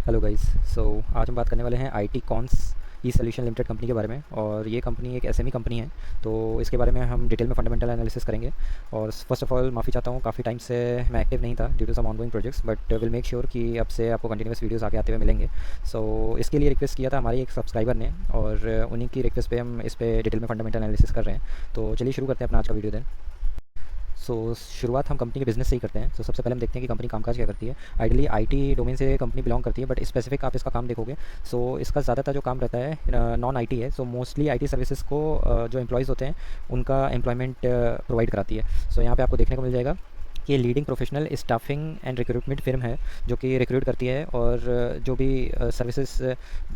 Hello guys. सो आज हम बात करने वाले हैं IT cons E solution limited company के बारे में। और ये कंपनी एक एसएमई कंपनी है, तो इसके बारे में हम डिटेल में फंडामेंटल एनालिसिस करेंगे। और फर्स्ट ऑफ ऑल माफ़ी चाहता हूँ, काफ़ी टाइम से मैं एक्टिव नहीं था due to some ongoing projects, but will make sure कि अब से आपको कंटिन्यूस वीडियोस आगे आते हुए मिलेंगे। सो इसके लिए रिक्वेस्ट किया था हमारी एक सब्सक्राइबर ने, और उन्हीं की रिक्वेस्ट पे हम इस पे डिटेल में फंडामेंटल एनालिसिस कर रहे हैं। तो चलिए शुरू करते हैं अपना आज का वीडियो देन। शुरुआत हम कंपनी के बिज़नेस से ही करते हैं। सबसे पहले हम देखते हैं कि कंपनी कामकाज क्या करती है। आइडियली आईटी डोमेन से कंपनी बिलोंग करती है, बट स्पेसिफिक आप इसका काम देखोगे इसका ज़्यादातर जो काम रहता है नॉन आईटी है। मोस्टली आईटी सर्विसेज को जो एम्प्लॉयज़ होते हैं उनका एम्प्लॉयमेंट प्रोवाइड कराती है। यहाँ पे आपको देखने को मिल जाएगा कि ये leading professional staffing and recruitment firm है, जो कि रिक्रूट करती है और जो भी सर्विसेज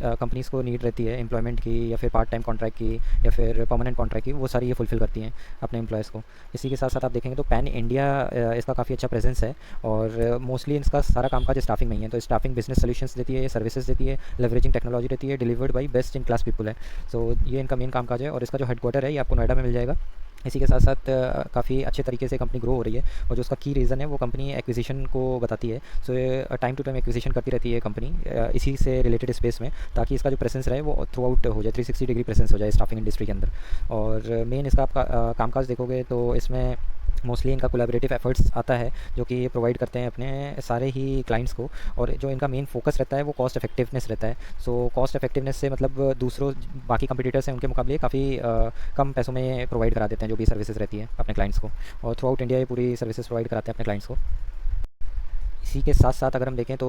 कंपनीज़ को नीड रहती है एम्प्लॉयमेंट की, या फिर पार्ट टाइम कॉन्ट्रैक्ट की, या फिर परमानेंट कॉन्ट्रैक्ट की, वो सारी ये फुलफ़िल करती हैं अपने एम्प्लॉयज़ को। इसी के साथ साथ आप देखेंगे तो पैन इंडिया इसका काफ़ी अच्छा प्रेजेंस है, और मोस्टली इसका सारा कामकाज स्टाफिंग में ही है। तो स्टाफिंग बिजनेस सोल्यूशंस देती है, सर्विसेज देती है, लेवरेजिंग टेक्नोलॉजी देती है, delivered by best in class people है। ये इनका मेन कामकाज है, और इसका जो हेडक्वार्टर है ये आपको नोएडा में मिल जाएगा। इसी के साथ साथ काफ़ी अच्छे तरीके से कंपनी ग्रो हो रही है, और जो उसका की रीज़न है वो कंपनी एक्विजिशन को बताती है। ये टाइम टू टाइम एक्विजिशन करती रहती है कंपनी इसी से रिलेटेड स्पेस में, ताकि इसका जो प्रेजेंस रहे वो थ्रू आउट हो जाए, 360 डिग्री प्रेजेंस हो जाए स्टाफिंग इंडस्ट्री के अंदर। और मेन इसका आपका कामकाज देखोगे तो इसमें मोस्टली इनका कोलैबोरेटिव एफर्ट्स आता है, जो कि ये प्रोवाइड करते हैं अपने सारे ही क्लाइंट्स को। और जो इनका मेन फोकस रहता है वो कॉस्ट इफेक्टिवनेस रहता है। कॉस्ट इफेक्टिवनेस से मतलब दूसरों बाकी कंपटीटर्स हैं उनके मुकाबले काफ़ी कम पैसों में प्रोवाइड करा देते हैं जो भी सर्विसेज रहती है अपने क्लाइंट्स को। और थ्रू आउट इंडिया ये पूरी सर्विसेज प्रोवाइड कराते हैं अपने क्लाइंट्स को। इसी के साथ साथ अगर हम देखें तो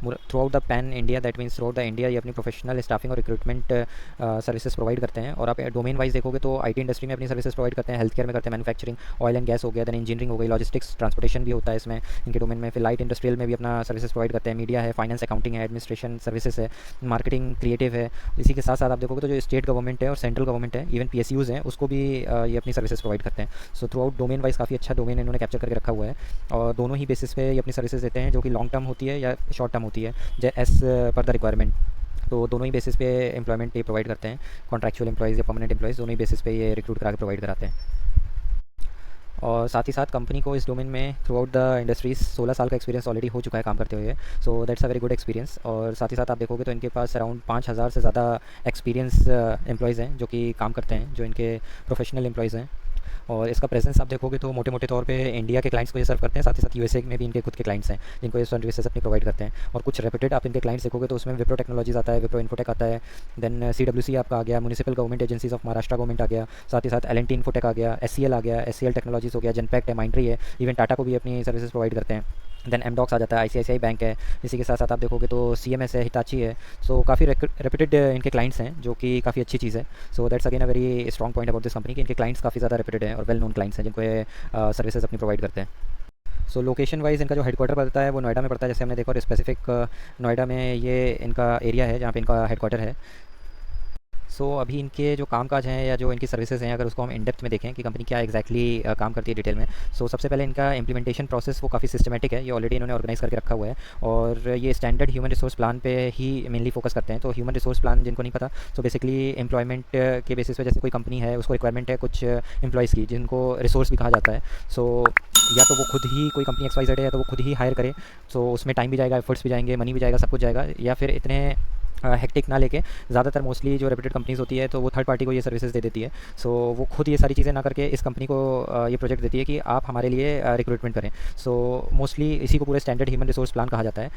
through out the pan India, that means through out the India ये अपनी प्रोफेशनल स्टाफिंग और रिक्रूटमेंट सर्विसेज प्रोवाइड करते हैं। और आप डोमेन वाइज देखोगे तो आईटी इंडस्ट्री में अपनी सर्विसेज प्रोवाइड करते हैं, हेल्थ केयर में करते हैं, मैन्युफैक्चरिंग, ऑयल एंड गैस हो गया, देन इंजीनियरिंग हो गई, लॉजिस्टिक्स, ट्रांसपोर्टेशन भी होता है इसमें इनके डोमेन में। फिर लाइट इंडस्ट्रियल में भी अपना सर्विसेज प्रोवाइड करते हैं, मीडिया है, फाइनेंस अकाउंटिंग है, एडमिनिस्ट्रेशन सर्विसेज है, मार्केटिंग, क्रिएटिव है। इसी के साथ साथ आप देखोगे तो जो स्टेट गवर्नमेंट है और सेंट्रल गवर्नमेंट है, इवन पीएसयूज़ हैं, उसको भी ये अपनी सर्विसेज प्रोवाइड करते हैं। थ्रू आउट डोमेन वाइज काफ़ी अच्छा डोमेन इन्होंने कैप्चर करके रखा हुआ है, और दोनों ही बेसिस पे ये अपनी सर्विसेज देते हैं, जो कि लॉन्ग टर्म होती है या शॉर्ट टर्म होती है, एज पर द रिक्वायरमेंट। तो दोनों ही बेसिस पे एम्प्लॉयमेंट ये प्रोवाइड करते हैं, कॉन्ट्रैक्चुअल एम्प्लॉयज़ या परमानेंट एम्प्लॉयज़, दोनों ही बेसिस पे ये रिक्रूट करा के प्रोवाइड कराते हैं। और साथ ही साथ कंपनी को इस डोमेन में थ्रू आउट द इंडस्ट्रीज 16 साल का एक्सपीरियंस ऑलरेडी हो चुका है काम करते हुए। That's a very good experience. और साथ ही साथ आप देखोगे तो इनके पास अराउंड 5,000 से ज़्यादा एक्सपीरियंस एम्प्लॉयज़ हैं जो कि काम करते हैं, जो इनके प्रोफेशनल एम्प्लॉयज़ हैं। और इसका प्रेजेंस आप देखोगे तो मोटे मोटे तौर पे इंडिया के क्लाइंट्स को ये सर्व करते हैं, साथ ही साथ यूएसए में भी इनके खुद के क्लाइंट्स हैं जिनको ये सर्विसेज अपनी प्रोवाइड करते हैं। और कुछ रेप्यूटेड आप इनके क्लाइंट्स देखोगे तो उसमें विप्रो टेक्नोलॉजीज आता है, विप्रो इन्फोटेक आता है, देन सीडब्ल्यूसी आपका आ गया, municipal government agencies of Maharashtra government आ गया, साथ ही साथ एल&टी इन्फोटेक आ गया, एससीएल आ गया, एससीएल टेक्नोलॉजीज हो गया, जनपैक्ट है, माइंट्री है, इवन टाटा को भी अपनी सर्विसेज प्रोवाइड करते हैं। देन एमडॉक्स आ जाता है, आईसीआईसीआई बैंक है। इसी के साथ साथ आप देखोगे तो सीएमएस है, हिताची है। काफ़ी रेप्यूटेड इनके क्लाइंट्स हैं, जो कि काफ़ी अच्छी चीज़ है। That's again a very strong point about this company कि इनके क्लाइंट्स काफ़ी ज़्यादा रेप्यूटेड हैं और वेल नोन क्लाइंट्स हैं जिनको ये सर्विसेज अपनी प्रोवाइड करते हैं। लोकेशन वाइज इनका जो हेडक्वार्टर पड़ता है वो नोएडा में पड़ता है, जैसे हमने देखा। और स्पेसिफिक नोएडा में ये इनका एरिया है जहाँ पे इनका हेडक्वार्टर है। अभी इनके जो कामकाज हैं या जो इनकी सर्विसेज हैं, अगर उसको हम इन डेप्थ में देखें कि कंपनी क्या एग्जैक्टली काम करती है डिटेल में। सबसे पहले इनका इंप्लीमेंटेशन प्रोसेस वो काफ़ी सिस्टमेटिक है, ये ऑलरेडी इन्होंने ऑर्गेनाइज करके रखा हुआ है। और ये स्टैंडर्ड ह्यूमन रिसोर्स प्लान पे ही मेनली फोकस करते हैं। तो ह्यूमन रिसोर्स प्लान जिनको नहीं पता, बेसिकली एम्प्लॉयमेंट के बेसिस पे जैसे कोई कंपनी है उसको रिक्वायरमेंट है कुछ एम्प्लॉयज़ की, जिनको रिसोर्स भी कहा जाता है। या तो वो खुद ही कोई कंपनी XYZ है, या तो वो खुद ही हायर करे। उसमें टाइम भी जाएगा, एफर्ट्स भी जाएंगे, मनी भी जाएगा, सब कुछ जाएगा। या फिर इतने हेक्टिक ना लेके, ज़्यादातर मोस्टली जो रेप्यूटेड कंपनीज़ होती है तो वो थर्ड पार्टी को ये सर्विसेज दे देती है। वो खुद ये सारी चीज़ें ना करके इस कंपनी को ये प्रोजेक्ट देती है कि आप हमारे लिए रिक्रूटमेंट करें। मोस्टली इसी को पूरे स्टैंडर्ड ह्यूमन रिसोर्स प्लान कहा जाता है।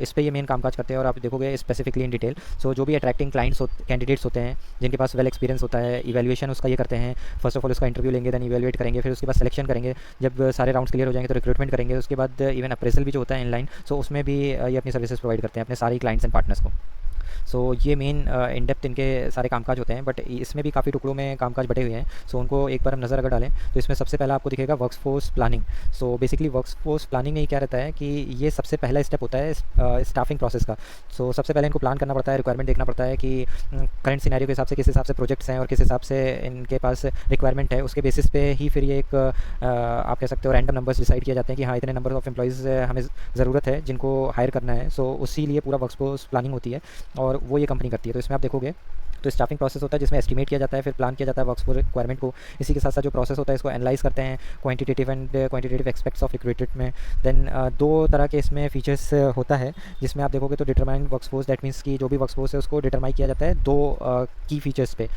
इस पे ये मेन कामकाज करते हैं, और आप देखोगे स्पेसिफिकली इन डिटेल। जो भी अट्रैक्टिंग क्लाइंट्स कैंडिडेट्स होते हैं जिनके पास वेल एक्सपीरियंस होता है, इवैल्यूएशन उसका ये करते हैं। फर्स्ट ऑफ ऑल उसका इंटरव्यू लेंगे, देन इवैल्यूएट करेंगे, फिर उसके बाद सिलेक्शन करेंगे। जब सारे राउंड्स क्लियर हो जाएंगे तो रिक्रूटमेंट करेंगे। उसके बाद इवन अप्रेजल भी जो होता है इनलाइन, उसमें भी ये अपनी सर्विसेज प्रोवाइड करते हैं अपने सारे क्लाइंट्स एंड पार्टनर्स को। ये मेन इन डेप्थ इनके सारे कामकाज होते हैं, बट इसमें भी काफ़ी टुकड़ों में कामकाज बटे हुए हैं। उनको एक बार हम नज़र अगर डालें तो इसमें सबसे पहला आपको दिखेगा workforce planning. Basically workforce planning में क्या रहता है कि ये सबसे पहला स्टेप होता है स्टाफिंग प्रोसेस का। सबसे पहले इनको प्लान करना पड़ता है, रिक्वायरमेंट देखना पड़ता है कि करंट सिनेरियो के हिसाब से किस हिसाब से प्रोजेक्ट्स हैं और किस हिसाब से इनके पास रिक्वायरमेंट है। उसके बेसिस पे ही फिर ये एक आप कह सकते हो रैंडम नंबर्स डिसाइड किए जाते हैं कि हाँ इतने नंबर ऑफ एम्प्लॉयज़ हमें ज़रूरत है जिनको हायर करना है। उसी लिए पूरा वर्कफोर्स प्लानिंग होती है। और वो ये कंपनी करती है। तो इसमें आप देखोगे तो स्टाफिंग प्रोसेस होता है जिसमें एस्टिमेट किया जाता है, फिर प्लान किया जाता है वर्कफोर्स रिक्वायरमेंट को। इसी के साथ साथ जो प्रोसेस होता है इसको एनालाइज करते हैं quantitative and quantitative aspects of recruitment में। देन दो तरह के इसमें फीचर्स होता है जिसमें आप देखोगे तो डिटरमाइन वर्कफोर्स, दैट मीन्स कि जो भी वर्कफोर्स है उसको डिटरमाइन किया जाता है दो की फीचर्स पे।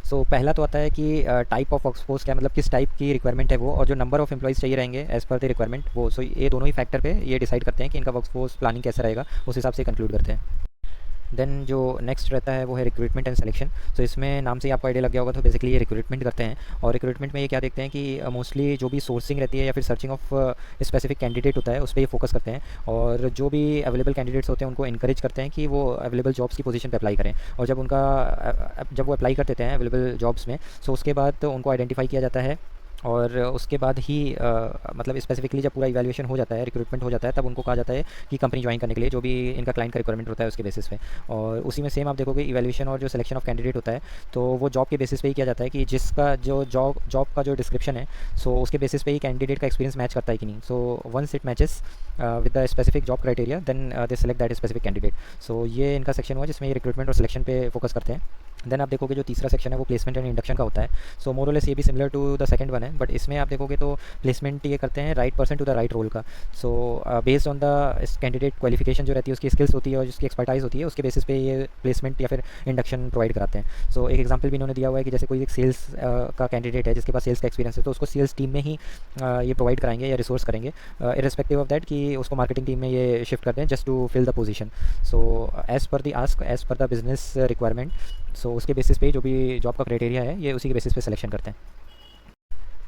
सो पहला तो आता है कि टाइप ऑफ वर्कफोर्स क्या, मतलब किस टाइप की रिक्वायरमेंट है वो, और जो नंबर ऑफ एम्प्लॉइज़ चाहिए रहेंगे एज़ पर द रिक्वायरमेंट वो। सो ये दोनों ही फैक्टर पे ये डिसाइड करते हैं कि इनका वर्कफोर्स प्लानिंग कैसा रहेगा, उस हिसाब से कंक्लूड करते हैं। देन जो नेक्स्ट रहता है वो है रिक्रूटमेंट एंड सिलेक्शन। सो इसमें नाम से ही आपको आइडिया लग गया होगा, तो बेसिकली ये रिक्रूटमेंट करते हैं। और रिक्रूटमेंट में ये क्या देखते हैं कि मोस्टली जो भी सोर्सिंग रहती है या फिर सर्चिंग ऑफ स्पेसिफिक कैंडिडेट होता है उस पर ये फोकस करते हैं। और जो भी अवेलेबल कैंडिडेट्स होते हैं उनको इंकरेज करते हैं कि वो अवेलेबल जॉब्स की पोजीशन पे अप्लाई करें। और जब वो अप्लाई कर देते हैं अवेलेबल जॉब्स में, सो उसके बाद उनको आइडेंटिफाई किया जाता है। और उसके बाद ही मतलब स्पेसिफिकली जब पूरा इवैल्यूएशन हो जाता है, रिक्रूटमेंट हो जाता है, तब उनको कहा जाता है कि कंपनी ज्वाइन करने के लिए जो भी इनका क्लाइंट का रिक्वायरमेंट होता है उसके बेसिस पे। और उसी में सेम आप देखोगे इवैल्यूएशन और जो सिलेक्शन ऑफ कैंडिडेट होता है तो वो जॉब के बेसिस पे ही किया जाता है कि जिसका जो जॉब का जो डिस्क्रिप्शन है, सो उसके बेसिस पे ही कैंडिडेट का एक्सपीरियंस मैच करता है कि नहीं। So once it matches with the specific job criteria then they select that specific candidate. So ये इनका सेक्शन हुआ जिसमें ये रिक्रूटमेंट और सिलेक्शन पे फोकस करते हैं। देन आप देखोगे जो तीसरा सेक्शन है वो प्लेसमेंट एंड इंडक्शन का होता है। सो मोर और लेस ये भी similar to the second one है, बट इसमें आप देखोगे तो प्लेसमेंट ये करते हैं right person to the right role का। So based on the candidate qualification जो रहती है, उसकी स्किल्स होती है और जिसकी एक्सपर्टाइज होती है, उसके बेसिस पे ये प्लेसमेंट या फिर इंडक्शन प्रोवाइड कराते हैं। सो एक एग्जांपल भी इन्होंने दिया हुआ है कि जैसे कोई एक सेल्स का कैंडिडेट है जिसके पास सेल्स का एक्सपीरियंस है, तो उसको सेल्स टीम में ही ये प्रोवाइड कराएंगे या रिसोर्स करेंगे, इररिस्पेक्टिव ऑफ दैट कि उसको मार्केटिंग टीम में ये शिफ्ट करते हैं just to fill the position. So as per the ask, as per the business requirement, so उसके बेसिस पे जो भी जॉब का क्राइटेरिया है ये उसी के बेसिस पे सिलेक्शन करते हैं।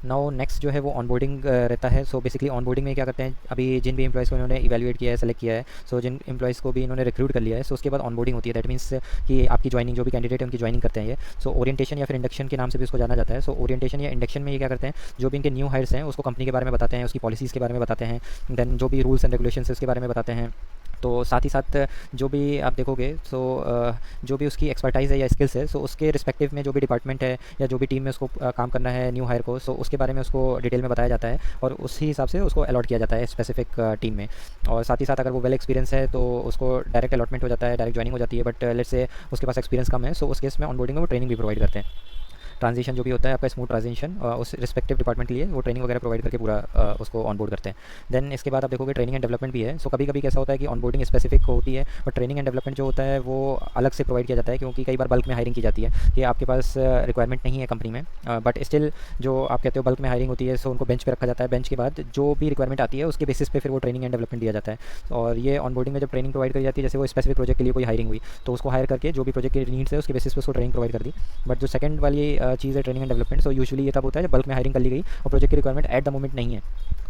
नाउ नेक्स्ट जो है वो ऑनबोर्डिंग रहता है। सो बेसिकली ऑनबोर्डिंग में क्या करते हैं, अभी जिन भी एम्प्लॉइज़ को इन्होंने इवैल्यूएट किया है, सेलेक्ट किया है, सो जिन एम्प्लॉइज़ को भी इन्होंने रिक्रूट कर लिया है, सो उसके बाद ऑनबोर्डिंग होती है। दैट मीन्स कि आपकी ज्वाइनिंग, जो भी कैंडिडेट है उनकी ज्वाइनिंग करते हैं ये। सो ओरिएंटेशन या फिर इंडक्शन के नाम से भी उसको जाना जाता है। सो ओरिएंटेशन या इंडक्शन में ये क्या करते हैं, जो भी इनके न्यू हायर्स हैं उसको कंपनी के बारे में बताते हैं, उसकी पॉलिसीज़ के बारे में बताते हैं, देन जो भी रूल्स एंड रेगुलेशन है उसके बारे में बताते हैं। तो साथ ही साथ जो भी आप देखोगे सो जो भी उसकी एक्सपर्टाइज़ है या स्किल्स है, सो उसके रिस्पेक्टिव में जो भी डिपार्टमेंट है या जो भी टीम में उसको काम करना है न्यू हायर को, सो उसके बारे में उसको डिटेल में बताया जाता है और उसी हिसाब से उसको अलॉट किया जाता है स्पेसिफिक टीम में। और साथ ही साथ अगर वो वेल एक्सपीरियंस है तो उसको डायरेक्ट अलॉटमेंट हो जाता है, डायरेक्ट ज्वाइनिंग हो जाती है। बट लेट्स से उसके पास एक्सपीरियंस कम है, सो उस केस में ऑनबोर्डिंग में वो ट्रेनिंग भी प्रोवाइड करते हैं। ट्रांजिशन जो भी होता है आपका स्मूथ ट्रांजिशन उस रिस्पेक्टिव डिपार्टमेंट के लिए वो ट्रेनिंग वगैरह प्रोवाइड करके पूरा उसको ऑनबोर्ड करते हैं। देन इसके बाद आप देखोगे ट्रेनिंग एंड डेवलपमेंट भी है। सो कभी कभी कैसा होता है कि ऑनबोर्डिंग स्पेसिफिक होती है, बट ट्रेनिंग एंड डेवलपमेंट जो होता है वो अलग से प्रोवाइड किया जाता है, क्योंकि कई बार बल्क में हायरिंग की जाती है कि आपके पास रिक्वायरमेंट नहीं है कंपनी में, बट स्टिल जो आप कहते हो बल्क में हायरिंग होती है, सो उनको बेंच पे रखा जाता है। बेंच के बाद जो भी रिक्वायरमेंट आती है उसके बेसिस पे फिर वो ट्रेनिंग एंड डेवलपमेंट दिया जाता है। और ये ऑनबोर्डिंग में जब ट्रेनिंग प्रोवाइड करी जाती है, जैसे वो स्पेसिफिक प्रोजेक्ट के लिए कोई हायरिंग हुई तो उसको हायर करके जो भी प्रोजेक्ट की नीड्स है उसके बेसिस पे उसको ट्रेनिंग प्रोवाइड कर दी। बट जो सेकंड वाली चीज़ है training and development, so usually ये तब होता है जब बल्क में हायरिंग कर ली गई और प्रोजेक्ट की रिक्वायरमेंट एट द मोमेंट नहीं है।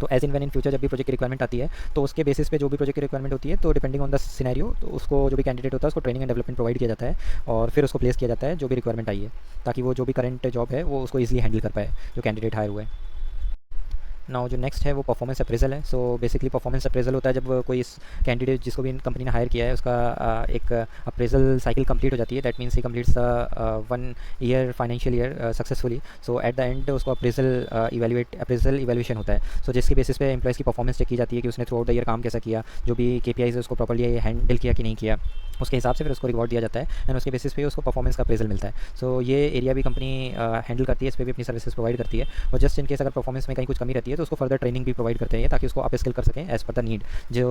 तो as in when in future जब भी प्रोजेक्ट की रिक्वायरमेंट आती है तो उसके बेसिस पे जो भी प्रोजेक्ट की रिक्वायरमेंट होती है, तो डिपेंडिंग ऑन द सिनेरियो, तो उसको जो भी कैंडिडेट होता है उसको ट्रेनिंग एंड डेवलपमेंट प्रोवाइड किया जाता है और फिर उसको प्लेस किया जाता है जो भी रिक्वायरमेंट आई है, ताकि वो जो भी करंट जॉब है वो उसको ईजिली हैंडल कर पाए जो कैंडिडेट हायर हुए। नाउ जो नेक्स्ट है वो परफॉर्मेंस अप्रेजल है। सो बेसिकली परफॉर्मेंस अप्रेजल होता है जब कोई इस कैंडिडेट जिसको भी कंपनी ने हायर किया है उसका एक अप्रेजल साइकिल कंप्लीट हो जाती है। That means he completes 1 year financial year successfully. So at the end उसको अप्रेजल इवैल्यूएशन होता है। सो जिसकी बेसिस पे एम्प्लॉइज़ की परफॉर्मेंस चेक की जाती है कि उसने थ्रू आउट द ईयर काम कैसा किया, जो भी KPIs है उसको प्रॉपर्ली हैंडल किया कि नहीं किया, उसके हिसाब से फिर उसको रिवॉर्ड दिया जाता है एंड उसके बेसिस पे उसको परफॉर्मेंस का अप्रेजल मिलता है। सो ये एरिया भी कंपनी हैंडल करती है, इस पर भी अपनी सर्विसेज प्रोवाइड करती है। और जस्ट इन केस अगर परफॉर्मेंस में कहीं कुछ कमी रहती है तो उसको फर्दर ट्रेनिंग भी प्रोवाइड करते हैं ताकि उसको अप स्किल कर सकें एज़ पर द नीड, जो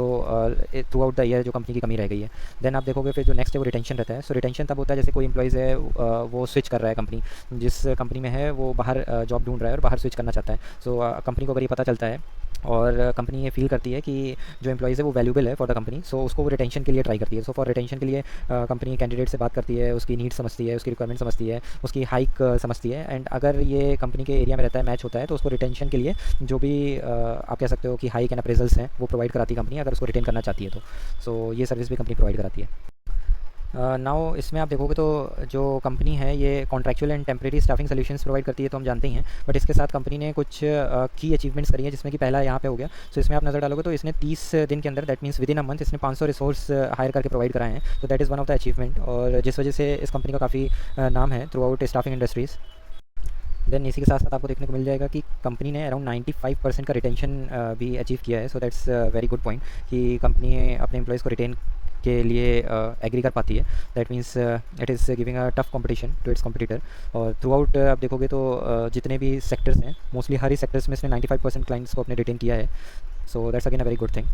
थ्रू आउट द ईयर जो कंपनी की कमी रह गई है। देन आप देखोगे फिर जो नेक्स्ट है वो रिटेंशन रहता है। सो रिटेंशन तब होता है जैसे कोई एम्प्लॉइज़ है वो स्विच कर रहा है, कंपनी जिस कंपनी में है वो बाहर जॉब ढूंढ रहा है और बाहर स्विच करना चाहता है। सो कंपनी को अगर ये पता चलता है और कंपनी ये फील करती है कि जो एम्प्लॉइज़ है वो वैल्यूबल है फॉर द कंपनी, सो उसको वो रिटेंशन के लिए ट्राई करती है। सो फॉर रिटेंशन के लिए कंपनी कैंडिडेट से बात करती है, उसकी नीड समझती है, उसकी रिक्वायरमेंट समझती है, उसकी हाइक समझती है एंड अगर ये कंपनी के एरिया में रहता है, मैच होता है, तो उसको रिटेंशन के लिए जो भी आप कह सकते हो कि हाइक एंड अप्रेजल्स हैं वो प्रोवाइड कराती है कंपनी, अगर उसको रिटेन करना चाहती है तो। सो ये सर्विस भी कंपनी प्रोवाइड कराती है। नाउ इसमें आप देखोगे तो जो कंपनी है ये contractual and temporary staffing solutions provide करती है, तो हम जानते ही हैं। बट इसके साथ कंपनी ने कुछ की अचीवमेंट्स करी हैं, जिसमें कि पहला यहाँ पे हो गया। सो इसमें आप नज़र डालोगे तो इसने 30 दिन के अंदर, that means with in a month, इसने 500 रिसोर्स हायर करके प्रोवाइड कराए हैं। तो that is one of the achievement, और जिस वजह से इस कंपनी का काफ़ी नाम है throughout staffing industries. Then इसी के साथ साथ आपको देखने को मिल जाएगा कि कंपनी ने अराउंड 95% का रिटेंशन भी अचीव किया है। So that's very good point कि कंपनी अपने एम्प्लॉइज़ को रिटेन के लिए एग्री कर पाती है। That means it is giving a tough competition to its competitor. और थ्रू आउट आप देखोगे तो जितने भी सेक्टर्स हैं, मोस्टली हर ही सेक्टर्स में इसने 95% क्लाइंट्स को अपने रिटेन किया है। So that's again a very good thing.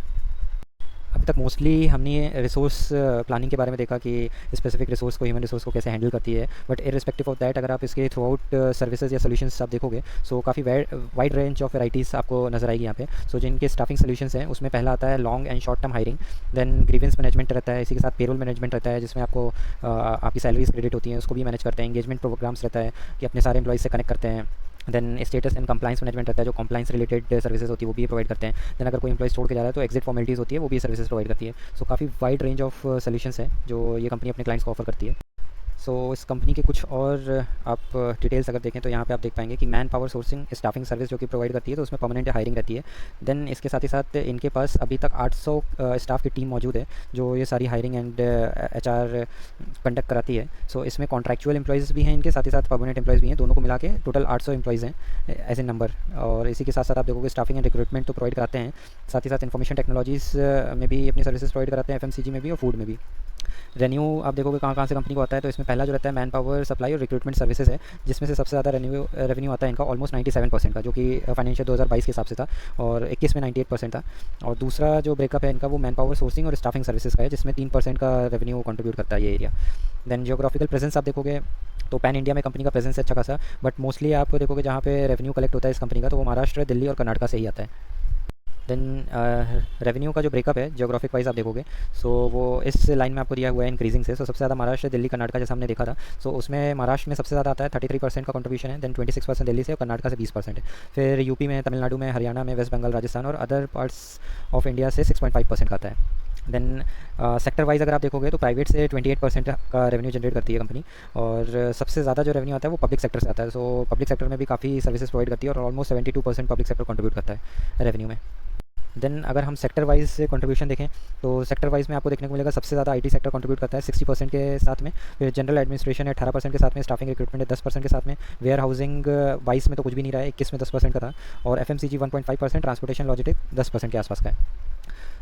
अभी तक मोस्टली हमने रिसोर्स प्लानिंग के बारे में देखा कि स्पेसिफिक रिसोर्स को, ह्यूमन रिसोर्स को कैसे हैंडल करती है। बट इररिस्पेक्टिव ऑफ दैट, अगर आप इसके थ्रू आउट सर्विसेज या सोल्यूशंस आप देखोगे, सो काफ़ी वाइड रेंज ऑफ वेराइटीज़ आपको नजर आएगी यहाँ पे। सो जिनके स्टाफिंग सोल्यूशंस हैं, उसमें पहला आता है long and short term hiring, then grievance management रहता है, इसी के साथ पेरोल मैनेजमेंट रहता है, जिसमें आपको आपकी सैलरीज क्रेडिट होती हैं, उसको भी मैनेज करते हैं। एंगेजमेंट प्रोग्राम्स रहता है कि अपने सारे एम्प्लॉइज से कनेक्ट करते हैं। Then status and compliance management रहता है, जो कंप्लाइंस रिलेटेड सर्विसेज होती है वो भी प्रोवाइड करते हैं। देन अगर कोई एम्प्लॉय छोड़ के जा रहा है तो एग्जिट फॉर्मेलिटीज़ होती है, वो भी सर्विसेज प्रोवाइड करती है। सो काफ़ी वाइड रेंज ऑफ सोल्यूशंस है जो ये कंपनी अपने क्लाइंट्स को ऑफर करती है। सो इस कंपनी के कुछ और आप डिटेल्स अगर देखें तो यहाँ पे आप देख पाएंगे कि man power sourcing staffing service जो कि प्रोवाइड करती है, तो उसमें परमानेंट हायरिंग रहती है। देन इसके साथ ही साथ इनके पास अभी तक 800 स्टाफ की टीम मौजूद है जो ये सारी हायरिंग एंड HR कंडक्ट कराती है। सो इसमें कॉन्ट्रैक्चुअल एम्प्लॉयज़ भी हैं इनके, साथ ही साथ परमानेंट एम्प्लॉयज़ भी हैं, दोनों को मिला के टोटल 800 एम्प्लॉयज़ हैं एज ए नंबर। और इसी के साथ साथ आप देखोगे स्टाफिंग एंड रिक्रूटमेंट तो प्रोवाइड कराते हैं, साथ ही साथ इन्फॉर्मेशन टेक्नोलॉजीज़ में भी अपनी सर्विसेज प्रोवाइड कराते हैं, FMCG में भी और फूड में भी। रेन्यू आप देखोगे कहाँ कहाँ से कंपनी को आता है, तो इसमें पहला जो रहता है मैन पावर सप्लाई और रिक्रूटमेंट सर्विसेज है, जिसमें से सबसे ज़्यादा रेवेन्यू आता है इनका ऑलमोस्ट 97% का, जो कि फाइनेंशियल 2022 के हिसाब से था, और 21 में 98% था। और दूसरा जो ब्रेकअप है इनका वो मैन पावर सोर्सिंग और स्टाफिंग सर्विसेज का है, जिसमें 3% का रेवेन्यू कंट्रीब्यूट करता है ये एरिया। देन जियोग्राफिकल प्रेजेंस आप देखोगे तो पैन इंडिया में कंपनी का प्रेजेंस है अच्छा खासा, बट मोस्टली आप देखोगे जहाँ पे रेवेन्यू कलेक्ट होता है इस कंपनी का, तो वो महाराष्ट्र, दिल्ली और कर्नाटका से ही आता है। देन रेवेन्यू का जो ब्रेकअप है जियोग्राफिक वाइज आप देखोगे, सो वो इस लाइन में आपको दिया हुआ है इंक्रीजिंग से। सो सबसे ज़्यादा महाराष्ट्र, दिल्ली, कर्नाटका जैसा हमने देखा था, सो उसमें महाराष्ट्र में सबसे ज़्यादा आता है, 33% का कंट्रीब्यूशन है। देन 26% दिल्ली से और कर्नाटका से 20% है। फिर यूपी में, तमिलनाडु में, हरियाणा में, वेस्ट बंगाल, राजस्थान और अदर पार्ट्स ऑफ इंडिया से 6.5% का आता है। देन सेक्टर वाइज अगर आप देखोगे तो प्राइवेट से 28% का रेवेन्यू जनरेट करती है कंपनी, और सबसे ज़्यादा जो रेवेन्यू आता है वो पब्लिक सेक्टर से आता है। सो पब्लिक सेक्टर में भी काफ़ी सर्विसेज प्रोवाइड करती है और ऑलमोस्ट 72% पब्लिक सेक्टर कंट्रीब्यूट करता है रेवेन्यू में। देन अगर हम सेक्टर वाइज से कंट्रीब्यूशन देखें तो सेक्टर वाइज में आपको देखने को मिलेगा सबसे ज़्यादा IT सेक्टर कंट्रीब्यूट करता है 60% के साथ में, फिर जनरल एडमिनिस्ट्रेशन है 18% के साथ में, स्टाफिंग रिक्रूटमेंट है 10% के साथ में, वेयर हाउसिंग 22 में तो कुछ भी नहीं रहा है, 21 में 10% का था, और FMCG 1.5%, ट्रांसपोर्टेशन लॉजिस्टिक 10% के आसपास का है।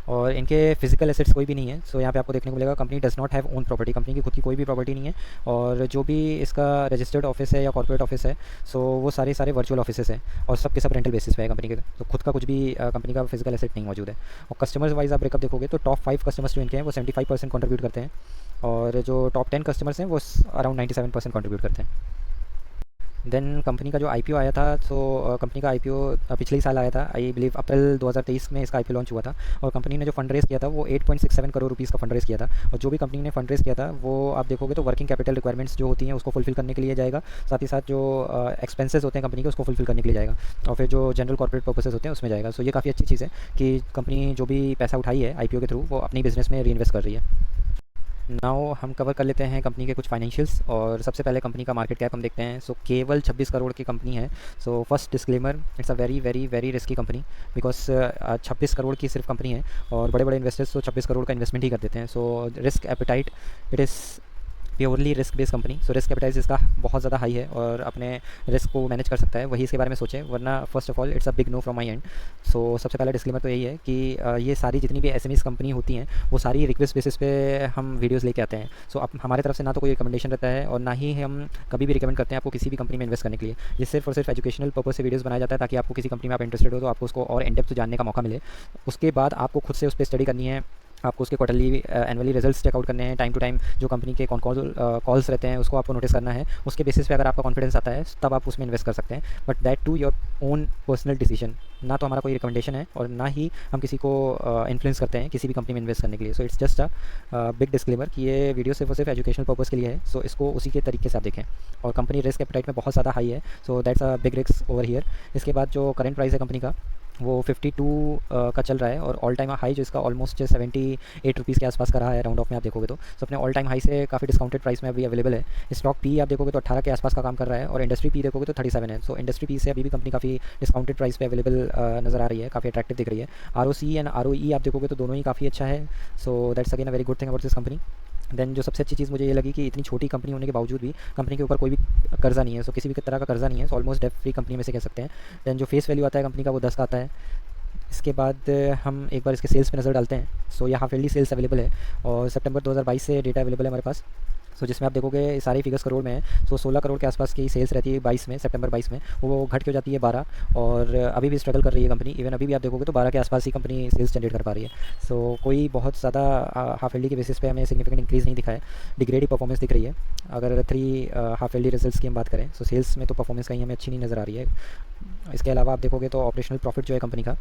और इनके फिजिकल एसेट्स कोई भी नहीं है। सो यहाँ पे आपको देखने को मिलेगा company does not have own property, company की खुद की कोई भी प्रॉपर्टी नहीं है, और जो भी इसका रजिस्टर्ड ऑफिस है या कॉर्पोरेट ऑफिस है, सो वो सारे वर्चुअल ऑफिस हैं और सब के सब रेंटल बेसिस पे है कंपनी के, तो खुद का कुछ भी कंपनी का फिजिकल एसेट नहीं मौजूद है। और कस्टमर्स वाइज आप ब्रेकअप देखोगे तो टॉप 5 कस्टमर्स जो इनके हैं वो 75% कंट्रीब्यूट करते हैं, और जो टॉप 10 कस्टमर्स हैं वो अराउंड 97% कंट्रीब्यूट करते हैं। देन कंपनी का जो IPO आया था, तो कंपनी का IPO पिछले ही साल आया था, आई बिलीव अप्रैल 2023 में इसका IPO लॉन्च हुआ था, और कंपनी ने जो फंड रेस किया था वो 8.67 करोड़ रुपीज़ का फंड रेस किया था। और जो भी कंपनी ने फंड रेस किया था वो आप देखोगे तो वर्किंग कैपिटल रिक्वायरमेंट्स जो होती हैं उसको फुलफिल करने के लिए जाएगा, साथ ही साथ जो एक्सपेंसेस होते हैं कंपनी के उसको फुलफिल करने के लिए जाएगा, और फिर जो जनरल कॉर्पोरेट पर्पसेस होते हैं उसमें जाएगा। सो ये काफ़ी अच्छी चीज़ है कि कंपनी जो भी पैसा उठाई है IPO के थ्रू वो अपनी बिजनेस में री इन्वेस्ट कर रही है। नाउ हम कवर कर लेते हैं कंपनी के कुछ फाइनेंशियल्स, और सबसे पहले कंपनी का मार्केट कैप हम देखते हैं। सो केवल 26 करोड़ की कंपनी है। So first disclaimer, it's a very very very risky company, because 26 crore की सिर्फ कंपनी है, और बड़े बड़े इन्वेस्टर्स तो 26 करोड़ का इन्वेस्टमेंट ही कर देते हैं। So risk appetite, it is purely risk based company. So risk capitalize इसका बहुत ज़्यादा हाई है और अपने रिस्क को मैनेज कर सकता है, वही इसके बारे में सोचें, वरना first of all it's a big no from my end. So सबसे पहला डिस्क्लेमर तो यही है कि ये सारी जितनी भी SMEs कंपनी होती हैं वो सारी रिक्वेस्ट बेसिस पे हम वीडियोस लेके आते हैं। सो अब हमारे तरफ से ना तो कोई रिकमेंडेशन रहता है और ना ही हम कभी भी रिकमेंड करते हैं आपको किसी भी कंपनी में इन्वेस्ट करने के लिए। ये सिर्फ और सिर्फ एजुकेशनल पर्पज से वीडियोस बनाया जाता है ताकि आपको किसी कंपनी में आप इंटरेस्टेड हो तो आपको उसको और इन डेप्थ जानने का मौका मिले। उसके बाद आपको खुद से उस पर स्टडी करनी है, आपको उसके क्वार्टरली एनुअली रिजल्ट्स चेकआउट करने हैं, टाइम टू टाइम जो कंपनी के कॉल्स रहते हैं उसको आपको नोटिस करना है। उसके बेसिस पे अगर आपका कॉन्फिडेंस आता है तब आप उसमें इन्वेस्ट कर सकते हैं, but that too your own personal decision. ना तो हमारा कोई रिकमेंडेशन है और ना ही हम किसी को इन्फ्लुएंस करते हैं किसी भी कंपनी में इन्वेस्ट करने के लिए। So it's just a big disclaimer कि ये वीडियो सिर्फ और सिर्फ एजुकेशनल पर्पज़ के लिए है। सो इसको उसी के तरीके से आप देखें। और कंपनी रिस्क एपेटाइट में बहुत ज़्यादा हाई है, so that's a big risk over here. इसके बाद जो करंट प्राइस है कंपनी का वो 52 का चल रहा है, और ऑल टाइम हाई जो इसका ऑलमोस्ट 78 रुपीज़ के आसपास का रहा है राउंड ऑफ में आप देखोगे तो। अपने ऑल टाइम हाई से काफ़ी डिस्काउंटेड प्राइस में अभी अवेलेबल है। स्टॉक पी आप देखोगे तो 18 के आसपास का काम कर रहा है, और इंडस्ट्री पी देखोगे तो 37 है। सो इंडस्ट्री पी से अभी भी कंपनी काफ़ी डिस्काउंटेड प्राइस पे अवेलेबल नज़र आ रही है, काफ़ी अट्रैक्टिव दिख रही है। ROC एंड ROE आप देखोगे तो दोनों ही काफ़ी अच्छा है। So that's again a very good thing about this company. Then जो सबसे अच्छी चीज़ मुझे ये लगी कि इतनी छोटी कंपनी होने के बावजूद भी कंपनी के ऊपर कोई भी कर्जा नहीं है। सो किसी भी तरह का कर्जा नहीं है, so almost debt free company में से कह सकते हैं। देन जो फेस वैल्यू आता है कंपनी का वो 10 का आता है। इसके बाद हम एक बार इसके सेल्स पे नज़र डालते हैं। सो यहाँ हाफ ईयरली सेल्स अवेलेबल है और सितंबर 2022 से डेटा अवेलेबल है हमारे पास। सो जिसमें आप देखोगे सारी फिगर्स करोड़ में है। सो 16 करोड़ के आसपास की सेल्स रहती है 22 में, सितंबर 22 में वो घट के हो जाती है 12, और अभी भी स्ट्रगल कर रही है कंपनी। इवन अभी भी आप देखोगे तो 12 के आसपास ही कंपनी सेल्स जनरेट कर पा रही है। सो कोई बहुत ज़्यादा हाफ ईयरली के बेसिस पे हमें सिग्निफिकेंट इंक्रीज़ नहीं दिखा है, डिग्रेडिव परफॉर्मेंस दिख रही है। अगर 3 हाफ ईयरली रिजल्ट्स की हम बात करें, सो सेल्स में तो परफॉर्मेंस कहीं हमें अच्छी नहीं नज़र आ रही है। इसके अलावा आप देखोगे तो ऑपरेशनल प्रॉफिट जो है कंपनी का,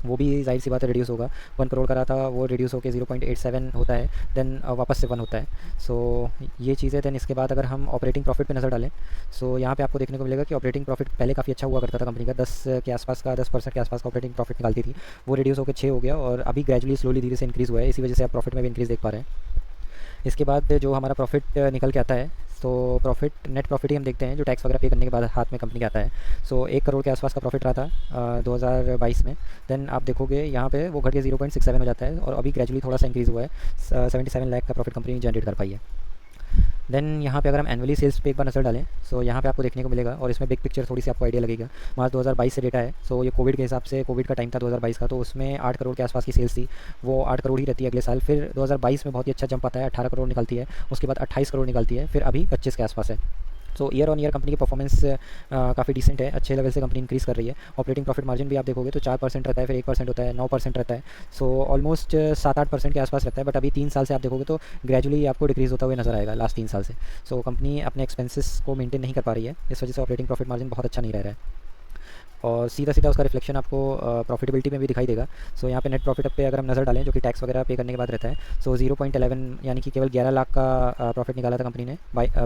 वो भी जाहिर सी बात है रिड्यूस होगा। 1 करोड़ का रहा था, वो रिड्यूस होकर 0.87 होता है, देन वापस से 1 होता है। सो ये चीज़ें। देन इसके बाद अगर हम ऑपरेटिंग प्रॉफिट पे नज़र डालें, सो यहाँ पे आपको देखने को मिलेगा कि ऑपरेटिंग प्रॉफिट पहले काफ़ी अच्छा हुआ करता था कंपनी का, 10 के आसपास का, 10% के आसपास का ऑपरेटिंग प्रॉफिट निकालती थी। वो रिड्यूस होकर 6 हो गया और अभी ग्रेजुअली स्लोली धीरे से इंक्रीज़ हुआ है। इसी वजह से आप प्रॉफिट में भी इंक्रीज़ देख पा रहे हैं। इसके बाद जो हमारा प्रॉफिट निकल के आता है, तो प्रॉफिट, नेट प्रॉफिट ही हम देखते हैं जो टैक्स वगैरह पे करने के बाद हाथ में कंपनी के आता है। सो 1 करोड़ के आसपास का प्रॉफिट रहा था 2022 में। देन आप देखोगे यहाँ पे वो घट के 0.67 हो जाता है और अभी ग्रेजुअली थोड़ा सा इंक्रीज़ हुआ है। 77 लाख का प्रॉफिट कंपनी जनरेट कर पाई है। देन यहाँ पे अगर हम एनुअली सेल्स पे एक बार नज़र डालें, सो यहाँ पे आपको देखने को मिलेगा और इसमें बिग पिक्चर थोड़ी सी आपको आइडिया लगेगा। मार्च 2022 से डेटा है। सो ये कोविड के हिसाब से, कोविड का टाइम था 2022 का, तो उसमें 8 करोड़ के आसपास की सेल्स थी। वो 8 करोड़ ही रहती है अगले साल। फिर 2022 में बहुत ही अच्छा जंप आता है, 18 करोड़ निकलती है, उसके बाद 28 करोड़ निकलती है, फिर अभी 25 के आसपास है। सो ईयर ऑन ईयर कंपनी की परफॉर्मेंस काफ़ी डिसेंट है, अच्छे लेवल से कंपनी इंक्रीज़ कर रही है। ऑपरेटिंग प्रॉफिट मार्जिन भी आप देखोगे तो 4% रहता है, फिर 1% होता है, 9% रहता है। सो ऑलमोस्ट 7-8% के आसपास रहता है। बट अभी 3 साल से आप देखोगे तो ग्रेजुअली आपको डिक्रीज़ होता हुआ नजर आएगा लास्ट 3 साल से। सो कंपनी अपने एक्सपेंसेस को मेंटेन नहीं कर पा रही है, इस वजह से ऑपरेटिंग प्रॉफिट मार्जिन बहुत अच्छा नहीं रह रहा है और सीधा सीधा उसका रिफ्लेक्शन आपको प्रॉफिटेबिलिटी में भी दिखाई देगा। सो यहाँ पे नेट प्रॉफिट पे अगर हम नज़र डालें, जो कि टैक्स वगैरह पे करने के बाद रहता है, सो 0.11 यानी कि केवल 11 लाख का प्रॉफिट निकाला था कंपनी ने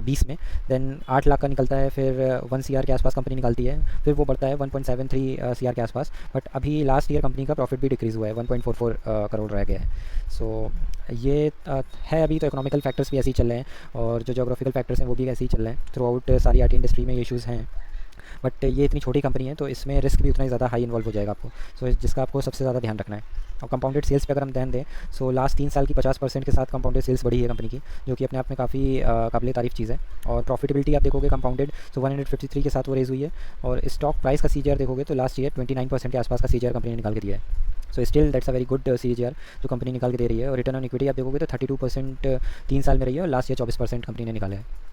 20 में। देन 8 लाख का निकलता है, फिर 1 CR के आसपास कंपनी निकालती है, फिर वो बढ़ता है 1.73 CR के आसपास। बट अभी लास्ट ईयर कंपनी का प्रॉफिट भी डिक्रीज़ हुआ है, 1.44 करोड़ रह गया है। सो ये है। अभी तो इकोनॉमिकल फैक्टर्स भी ऐसे ही चल रहे हैं और जो जोग्राफिकल फैक्टर्स हैं वो भी ऐसे ही चल रहे हैं। थ्रू आउट सारी IT इंडस्ट्री में ये इशूज़ हैं, बट ये इतनी छोटी कंपनी है तो इसमें रिस्क भी उतना ही ज़्यादा हाई इन्वॉल्व हो जाएगा आपको। सो जिसका आपको सबसे ज़्यादा ध्यान रखना है। और कंपाउंडेड सेल्स पे अगर हम ध्यान दें, सो लास्ट 3 साल की 50% के साथ कंपाउंडेड सेल्स बढ़ी है कंपनी की, जो कि अपने आप में काफ़ी काबिल तारीफ़ चीज़ है। और प्रॉफिटेबिलिटी आप देखोगे कंपाउंडेड, सो 153 के साथ वो रेज़ हुई है। और स्टॉक प्राइस का CAGR देखोगे तो लास्ट ईयर 29% के आसपास का CAGR कंपनी ने निकाल के दिया है। So still that's a very good CAGR जो कंपनी निकाल के दे रही है। और रिटर्न ऑन इक्विटी आप देखोगे तो 32% 3 साल में रही है और लास्ट ईयर 24% कंपनी ने निकाला है।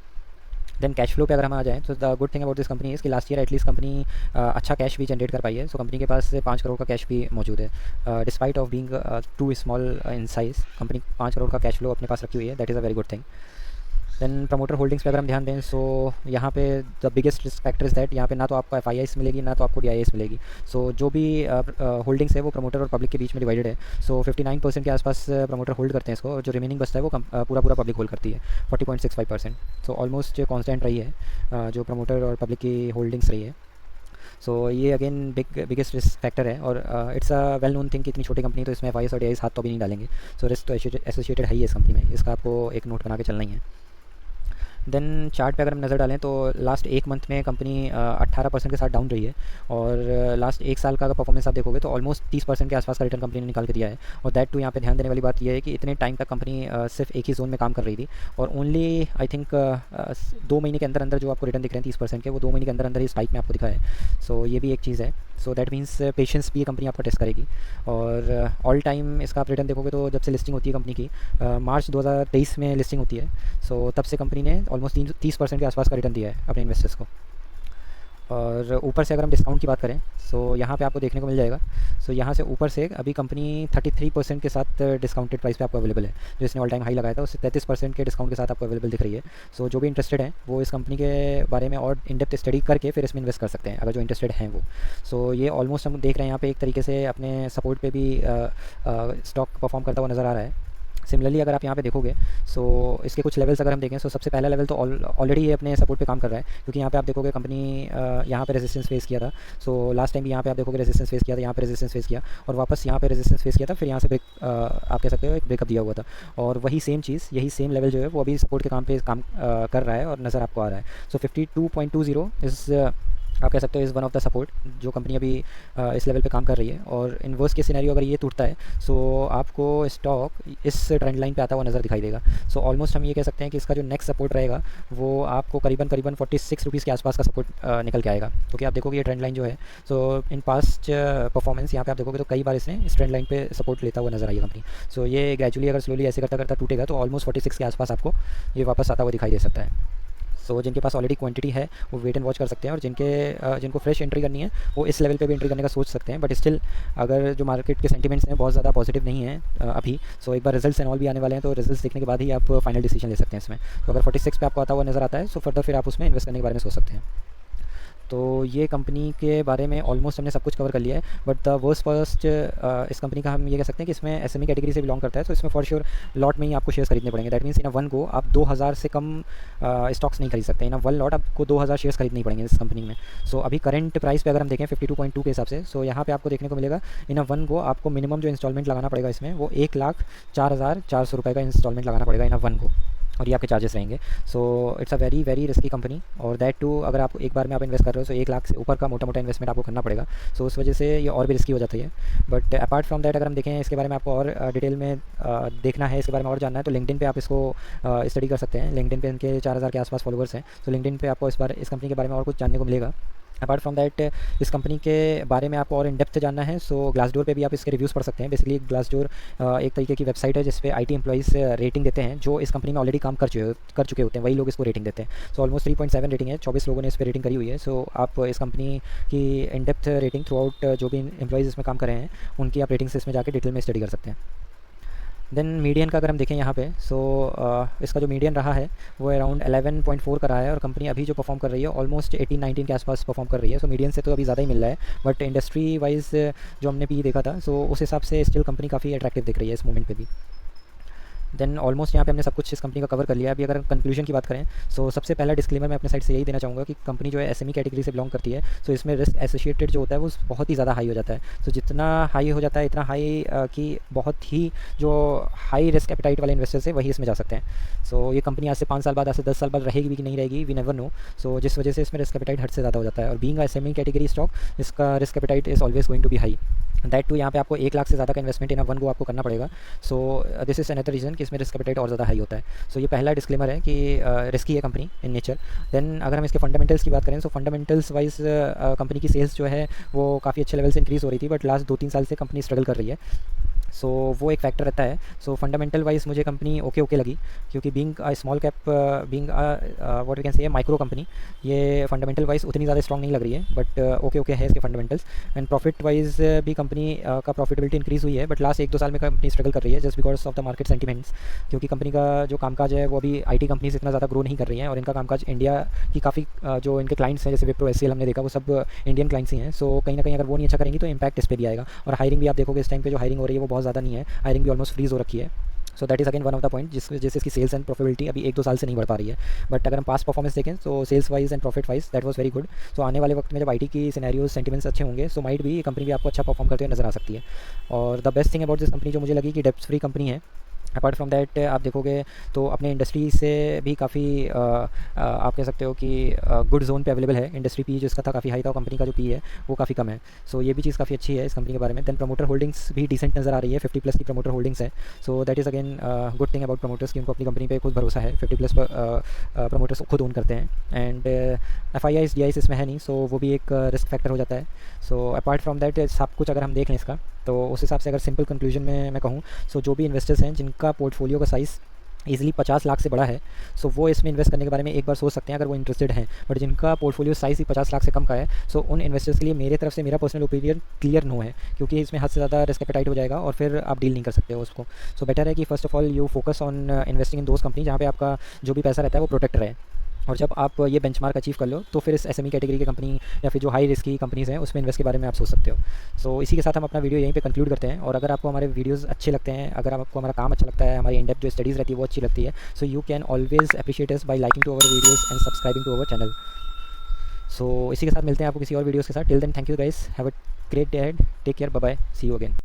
देन कैश फ्लो पे अगर हम आ जाएँ, तो the good thing about this company है कि लास्ट ईयर एटलीस्ट कंपनी अच्छा कैश भी जनरेट कर पाई है। सो कंपनी के पास 5 करोड़ का कैश भी मौजूद है। Despite of being too small in size, company 5 crore का कैश फ्लो अपने पास रखी हुई है। That is a very good thing. Then promoter holdings पे अगर हम ध्यान दें, सो यहाँ पे the biggest risk factor is that यहाँ पे ना तो आपको FIIs मिलेगी, ना तो आपको DIIs मिलेगी। सो जो भी होल्डिंग्स है वो प्रमोटर और पब्लिक के बीच में डिवाइडेड है। सो 59% के आसपास प्रमोटर होल्ड करते हैं इसको, और जो रिमेनिंग बचता है वो पूरा पब्लिक होल्ड करती है, 40.65%। सो ऑलमोस्ट कॉन्स्टेंट रही है जो प्रमोटर और पब्लिक की होल्डिंग्स रही है। सो ये अगेन बिगेस्ट रिस्क फैक्टर है। और it's a well known thing कि इतनी छोटी कंपनी तो इसमें FIIs और DIIs हाथ तो भी नहीं डालेंगे। सो रिस्क तो एसोसिएटेड है ही इस कंपनी में, इसका आपको एक नोट बना के चलना ही है। देन चार्ट पे अगर हम नज़र डालें तो लास्ट 1 मंथ में कंपनी 18% के साथ डाउन रही है। और लास्ट 1 साल का अगर परफॉर्मेंस आप देखोगे तो ऑलमोस्ट 30% के आसपास का रिटर्न कंपनी ने निकाल के दिया है। और दैट टू यहाँ पे ध्यान देने वाली बात यह है कि इतने टाइम तक कंपनी सिर्फ एक ही जोन में काम कर रही थी और ओनली आई थिंक 2 महीने के अंदर अंदर जो आपको रिटर्न दिख रहे हैं 30% के, वो 2 महीने के अंदर अंदर ही स्पाइक में आपको दिखा है। सो ये भी एक चीज़ है। सो दैट मीन्स पेशेंस भी ये कंपनी आपका टेस्ट करेगी। और ऑल टाइम इसका आप रिटर्न देखोगे तो जब से लिस्टिंग होती है कंपनी की, मार्च 2023 में लिस्टिंग होती है। सो तब से कंपनी ने ऑलमोस्ट 30% के आसपास का रिटर्न दिया है अपने इन्वेस्टर्स को। और ऊपर से अगर हम डिस्काउंट की बात करें, सो यहाँ पे आपको देखने को मिल जाएगा। सो यहाँ से ऊपर से अभी कंपनी 33% के साथ डिस्काउंटेड प्राइस पे आपको अवेलेबल है, जो इसने ऑल टाइम हाई लगाया था उससे 33% के डिस्काउंट के साथ आपको अवेलेबल दिख रही है। सो जो भी इंटरेस्टेड हैं वो इस कंपनी के बारे में और इन डेप्थ स्टडी करके फिर इसमें इन्वेस्ट कर सकते हैं, अगर जो इंटरेस्टेड हैं वो। सो ये ऑलमोस्ट हम देख रहे हैं यहाँ पे एक तरीके से अपने सपोर्ट पे भी स्टॉक परफॉर्म करता हुआ नज़र आ रहा है। सिमिलरली अगर आप यहाँ पे देखोगे, सो इसके कुछ लेवल्स अगर हम देखें, सो सबसे पहला लेवल तो ऑलरेडी ये अपने सपोर्ट पे काम कर रहा है, क्योंकि यहाँ पे आप देखोगे कंपनी यहाँ पे रेजिस्टेंस फेस किया था। सो लास्ट टाइम भी यहाँ पे आप देखोगे रेजिस्टेंस फेस किया था, यहाँ पे रेजिस्टेंस फेस किया और वापस यहाँ पे रेजिस्टेंस फेस किया था, फिर यहाँ से आप कह सकते हो एक ब्रेकअप दिया हुआ था। और वही सेम चीज़, यही सेम लेवल जो है वो अभी सपोर्ट के काम पे काम कर रहा है और नज़र आपको आ रहा है। सो 52.20 इज़ आप कह सकते हो is one of the support जो कंपनी अभी इस लेवल पे काम कर रही है। और इन वर्स्ट के सिनेरियो अगर ये टूटता है सो आपको स्टॉक इस ट्रेंड लाइन पे आता हुआ नज़र दिखाई देगा। सो ऑलमोस्ट हम ये कह सकते हैं कि इसका जो नेक्स्ट सपोर्ट रहेगा वो आपको करीबन करीबन 46 रुपीज़ के आसपास का सपोर्ट निकल के आएगा, क्योंकि आप देखोगे ये ट्रेंड लाइन जो है सो इन पास्ट परफॉर्मेंस यहाँ पे आप देखोगे तो कई बार इसने इस ट्रेंड लाइन पे सपोर्ट लेता हुआ नजर आई है कंपनी। सो ये ग्रेजुअली अगर स्लोली ऐसे करता करता टूटेगा तो ऑलमोस्ट 46 के आसपास आपको ये वापस आता हुआ दिखाई दे सकता है। सो जिनके पास ऑलरेडी क्वांटिटी है वो वेट एंड वॉच कर सकते हैं, और जिनको फ्रेश एंट्री करनी है वो इस लेवल पे भी एंट्री करने का सोच सकते हैं। बट स्टिल अगर जो मार्केट के सेंटिमेंट्स हैं बहुत ज़्यादा पॉजिटिव नहीं है अभी, सो एक बार रिजल्ट्स एंड ऑल भी आने वाले हैं, तो रिजल्ट्स देखने के बाद ही आप फाइनल डिसीजन ले सकते हैं इसमें। तो अगर 46 पे आपको आता हुआ नज़र आता है सो फर्दर फिर आप उसमें इन्वेस्ट करने के बारे में सोच सकते हैं। तो ये कंपनी के बारे में ऑलमोस्ट हमने सब कुछ कवर कर लिया है। बट द वर्स्ट फर्स्ट इस कंपनी का हम ये कह सकते हैं कि इसमें एसएमई कैटेगरी से बिलोंग करता है, तो इसमें फॉर श्योर लॉट में ही आपको शेयर्स खरीदने पड़ेंगे। That means in a one go आप 2000 से कम स्टॉक्स नहीं खरीद सकते। इन अ वन लॉट आपको 2000 शेयर्स खरीदने ही पड़ेंगे इस कंपनी में। सो अभी करंट प्राइस पे अगर हम देखें 52.2 के हिसाब से, सो यहाँ पे आपको देखने को मिलेगा इन अ वन गो आपको मिनिमम जो इंस्टॉलमेंट लगाना पड़ेगा इसमें वो 1,04,400 रुपये का इंस्टॉलमेंट लगाना पड़ेगा इन अ वन गो, और ये आपके चार्जेस रहेंगे। So it's a very very risky company, और दैट टू अगर आप एक बार में आप इन्वेस्ट कर रहे हो तो 1 लाख से ऊपर का मोटा मोटा इन्वेस्टमेंट आपको करना पड़ेगा। सो उस वजह से ये और भी रिस्की हो जाती है। बट अपार्ट फ्रॉम दैट अगर हम देखें इसके बारे में आपको और डिटेल में देखना है, इसके बारे में और जानना है, तो लिंक्डइन पे आप इसको स्टडी कर सकते हैं। लिंक्डइन पे इनके 4000 के आसपास फॉलोवर्स हैं, तो लिंक्डइन पे आपको इस कंपनी के बारे में और कुछ जानने को मिलेगा। अपार्ट फ्रॉम दैट इस कंपनी के बारे में आपको और इन डेप्थ जानना है सो ग्लासडोर पे भी आप इसके रिव्यूज़ पढ़ सकते हैं। बेसिकली ग्लासडोर एक तरीके की वेबसाइट है जिस पे आईटी एम्प्लॉइज़ रेटिंग देते हैं जो इस कंपनी में ऑलरेडी काम कर चुके होते हैं, वही लोग इसको रेटिंग देते हैं। सो ऑलमोस्ट 3.7 रेटिंग है, 24 लोगों ने इस पर रेटिंग करी हुई है। सो आप इस कंपनी की in depth rating through out जो भी एम्प्लॉइज़ इसमें काम कर रहे हैं उनकी आप रेटिंग्स इसमें जाकर डिटेल में स्टडी कर सकते हैं। देन मीडियन का अगर हम देखें यहाँ पे सो इसका जो मीडियन रहा है वो अराउंड 11.4 का रहा है, और कंपनी अभी जो परफॉर्म कर रही है ऑलमोस्ट 18-19 के आसपास परफॉर्म कर रही है। सो मीडियन से तो अभी ज़्यादा ही मिल रहा है, बट इंडस्ट्री वाइज जो हमने पी देखा था सो उस हिसाब से स्टिल कंपनी काफ़ी अट्रैक्टिव दिख रही है इस मोमेंट पे भी। देन ऑलमोस्ट यहाँ पे हमने सब कुछ इस कंपनी का कवर कर लिया है। अभी अगर कंक्लूजन की बात करें सो सबसे पहला डिस्क्लेमर मैं अपने साइड से यही देना चाहूँगा कि कंपनी जो है एसएमई कैटेगरी से बिलोंग करती है, सो इसमें रिस्क एसोसिएटेड जो होता है वो बहुत ही ज़्यादा हाई हो जाता है। सो जितना हाई हो जाता है इतना हाई कि बहुत ही जो हाई रिस्क एपिटाइट वाले इन्वेस्टर्स है वही इसमें जा सकते हैं। सो ये कंपनी आज से 5 साल बाद, आज से 10 साल बाद रहेगी भी कि नहीं रहेगी, वी नेवर नो। सो जिस वजह से इसमें रिस्क एपिटाइट हद से ज़्यादा हो जाता है, और बीइंग एसएमई कैटेगरी स्टॉक इसका risk appetite is always going to be high. That too यहाँ पे आपको 1 लाख से ज़्यादा का इन्वेस्टमेंट इन वन गो आपको करना पड़ेगा। So this is another reason कि इसमें रिस्क एपिटाइट और ज़्यादा हाई होता है। सो ये पहला डिस्क्लेमर है कि रिस्की है कंपनी इन नेचर। देन अगर हम इसके फंडामेंटल्स की बात करें सो फंडामेंटल्स वाइज कंपनी की सेल्स जो है वो काफ़ी अच्छे लेवल से इंक्रीज़ हो रही थी, बट लास्ट 2-3 साल से कंपनी स्ट्रगल कर रही है। सो वो एक फैक्टर रहता है। सो फंडामेंटल वाइज मुझे कंपनी ओके लगी, क्योंकि being small cap, being what we can say micro company, ये फंडामेंटल वाइज उतनी ज़्यादा स्ट्रॉन्ग नहीं लग रही है, बट ओके है इसके फंडामेंटल्स। एंड प्रॉफिट वाइज भी कंपनी का प्रॉफिटेबिलिटी इंक्रीज़ हुई है, बट लास्ट 1-2 साल में कंपनी स्ट्रगल कर रही है just because of the market sentiments, क्योंकि कंपनी का जो कामकाज है वो अभी आईटी कंपनीज इतना ज़्यादा ग्रो नहीं कर रही हैं, और इनका कामकाज इंडिया की काफ़ी जो इनके क्लाइंट्स हैं जैसे विप्रो, एचसीएल हमने देखा वो सब इंडियन क्लाइंट्स ही हैं। सो कहीं ना कहीं अगर वो नहीं अच्छा करेंगी तो इम्पैक्ट इस पर भी आएगा। और हायरिंग भी आप देखोगे इस टाइम पे जो हायरिंग हो रही है वो बहुत ज़्यादा नहीं है, हायरिंग भी ऑलमोस्ट फ्रीज हो रखी है। So that is again one of the point जिस वजह से इसकी सेल्स एंड प्रॉफिटेबिलिटी अभी 1-2 साल से नहीं बढ़ पा रही है। बट अगर हम पास्ट परफॉर्मेंस देखें तो sales wise and profit wise that was very good. So आने वाले वक्त में जब आईटी की सिनेरियोज सेंटिमेंट्स अच्छे होंगे सो माइट भी कंपनी भी आपको अच्छा परफॉर्म करते हुए नजर आ सकती है। और the best thing about this company जो मुझे लगी कि डेप्थ फ्री कंपनी है। अपार्ट फ्रॉम दैट आप देखोगे तो अपने इंडस्ट्री से भी काफ़ी आप कह सकते हो कि गुड जोन पे अवेलेबल है। इंडस्ट्री पी जो इसका था काफ़ी हाई था, और कंपनी का जो पी है वो काफ़ी कम है। सो ये भी चीज़ काफ़ी अच्छी है इस कंपनी के बारे में। देन प्रमोटर होल्डिंग्स भी डिसेंट नज़र आ रही है, 50+ की प्रमोटर होल्डिंग्स है। So that is again good thing about promoters कि उनको अपनी कंपनी पे खुद भरोसा है, 50+ प्रमोटर्स खुद ओन करते हैं। एंड FIIs DIs इसमें है नहीं, सो वो भी एक रिस्क फैक्टर हो जाता है। सो अपार्ट फ्रॉम दैट सब कुछ अगर हम देख लें इसका तो उस हिसाब से अगर सिंपल कंक्लूजन में मैं कहूँ सो जो भी इन्वेस्टर्स हैं जिनका पोर्टफोलियो का साइज़ ईजिली 50 लाख से बड़ा है सो वो इसमें इन्वेस्ट करने के बारे में एक बार सोच सकते हैं अगर वो इंटरेस्टेड हैं। बट जिनका पोर्टफोलियो साइज़ ही 50 लाख से कम का है सो उन इन्वेस्टर्स के लिए मेरे तरफ से मेरा पर्सनल ओपिनियन क्लियर नो है, क्योंकि इसमें हद से ज़्यादा रिस्क एपेटाइट हो जाएगा और फिर आप डील नहीं कर सकते हो उसको। सो बेटर है कि first of all you focus on investing in those company जहाँ पे आपका जो भी पैसा रहता है वो प्रोटेक्ट रहे। और जब आप ये बेंचमार्क अचीव कर लो तो फिर इस एसएमई कैटेगरी की कंपनी या फिर जो हाई रिस्क की कंपनीज़ हैं उसमें इन्वेस्ट के बारे में आप सोच सकते हो। सो इसी के साथ हम अपना वीडियो यहीं पे कंक्लूड करते हैं। और अगर आपको हमारे वीडियोस अच्छे लगते हैं, अगर आपको हमारा काम अच्छा लगता है, हमारी इन डेप्थ जो स्टडीज़ रहती है वो अच्छी लगती है, so you can always appreciate us by liking to our videos and subscribing to our channel. So इसी के साथ मिलते हैं आपको किसी और वीडियोज़ के साथ। Till then thank you guys, have a great day ahead, take care, bye bye, see you again.